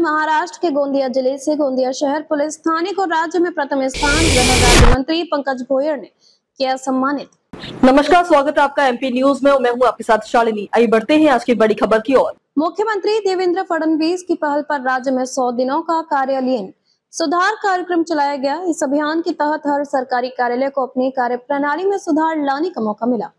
महाराष्ट्र के गोंदिया जिले से गोंदिया शहर पुलिस थाने को राज्य में प्रथम स्थान गृह राज्य मंत्री पंकज भोयर ने किया सम्मानित। नमस्कार, स्वागत है आपका एमपी न्यूज में। मैं हूं आपके साथ शालिनी। आइए बढ़ते हैं आज की बड़ी खबर की ओर। मुख्यमंत्री देवेंद्र फडणवीस की पहल पर राज्य में 100 दिनों का कार्यालयीन सुधार कार्यक्रम चलाया गया। इस अभियान के तहत हर सरकारी कार्यालय को अपनी कार्य प्रणाली में सुधार लाने का मौका मिला।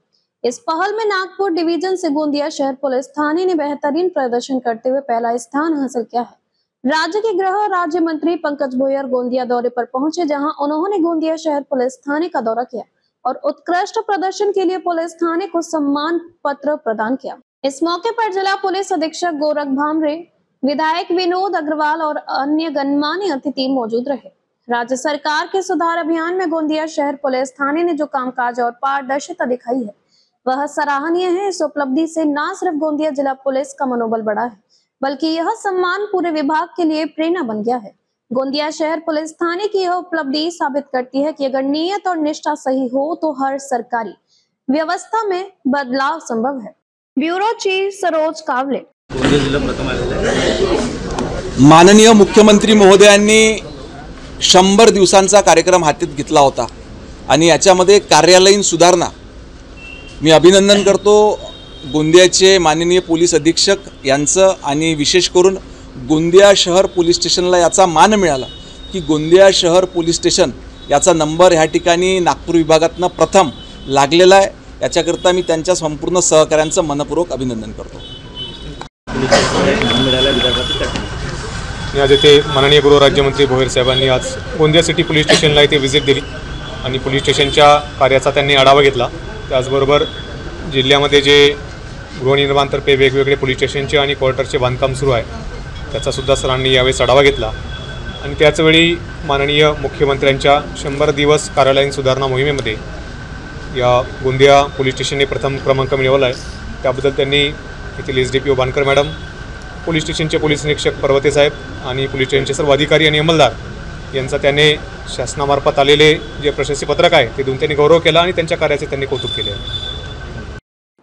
इस पहल में नागपुर डिवीजन से गोंदिया शहर पुलिस थाने ने बेहतरीन प्रदर्शन करते हुए पहला स्थान हासिल किया है। राज्य के गृह राज्य मंत्री पंकज भोयर गोंदिया दौरे पर पहुंचे, जहां उन्होंने गोंदिया शहर पुलिस थाने का दौरा किया और उत्कृष्ट प्रदर्शन के लिए पुलिस थाने को सम्मान पत्र प्रदान किया। इस मौके पर जिला पुलिस अधीक्षक गोरख भामरे, विधायक विनोद अग्रवाल और अन्य गणमान्य अतिथि मौजूद रहे। राज्य सरकार के सुधार अभियान में गोंदिया शहर पुलिस थाने ने जो कामकाज और पारदर्शिता दिखाई है वह सराहनीय है। इस उपलब्धि से न सिर्फ गोंदिया जिला पुलिस का मनोबल बढ़ा है, बल्कि यह सम्मान पूरे विभाग के लिए प्रेरणा बन गया है। गोंदिया शहर पुलिस थाने की यह उपलब्धि साबित करती है कि अगर नियत और निष्ठा सही हो तो हर सरकारी व्यवस्था में बदलाव संभव है। Bureau chief Saroj Kawale. माननीय मुख्यमंत्री महोदयांनी 100 दिवसांचा कार्यक्रम हाती घेतला होता आणि याच्यामध्ये कार्यालयीन सुधारणा मी अभिनंदन करतो गोंदियाचे माननीय पोलीस अधीक्षक यांचं आणि विशेष करून गोंदिया शहर पोलीस स्टेशनला याचा मान मिळाला की गोंदिया शहर पोलीस स्टेशन याचा नंबर ह्या ठिकाणी नागपूर विभागातनं प्रथम लागलेला आहे। याच्याकरता मी त्यांच्या संपूर्ण सहकाऱ्यांचं मनपूर्वक अभिनंदन करतो। आज येथे माननीय गृह राज्यमंत्री भोयर साहेबांनी आज गोंदिया सिटी पोलीस स्टेशनला इथे व्हिजिट दिली आणि पोलीस स्टेशनच्या कार्याचा त्यांनी आढावा घेतला। त्याचबरोबर जिल्ह्यामध्ये जे गृहनिर्माणतर्फे वेगवेगळे पोलीस स्टेशनचे आणि क्वार्टरचे बांधकाम सुरू आहे त्याचासुद्धा सरांनी यावेळेस आढावा घेतला आणि त्याचवेळी माननीय मुख्यमंत्र्यांच्या 100 दिवस कार्यालयीन सुधारणा मोहिमेमध्ये या गोंदिया पोलीस स्टेशनने प्रथम क्रमांक मिळवला आहे। त्याबद्दल त्यांनी येथील SDPO बानकर मॅडम, पोलीस स्टेशनचे पोलीस निरीक्षक पर्वते साहेब आणि पोलीस स्टेशनचे सर्व अधिकारी आणि अंमलदार यांचा त्याने शासनामार्फत आलेले जे प्रशस्ती पत्रक आहे ते देऊन त्यांनी गौरव केला आणि त्यांच्या कार्याचे त्यांनी कौतुक केले।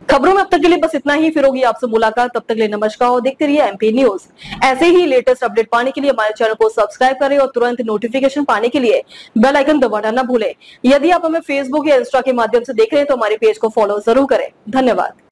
खबरों में अब तक के लिए बस इतना ही। फिर होगी आपसे मुलाकात, तब तक के लिए नमस्कार और देखते रहिए एमपी न्यूज। ऐसे ही लेटेस्ट अपडेट पाने के लिए हमारे चैनल को सब्सक्राइब करें और तुरंत नोटिफिकेशन पाने के लिए बेल आइकन दबाना न भूलें। यदि आप हमें फेसबुक या इंस्टा के माध्यम से देख रहे हैं तो हमारे पेज को फॉलो जरूर करें। धन्यवाद।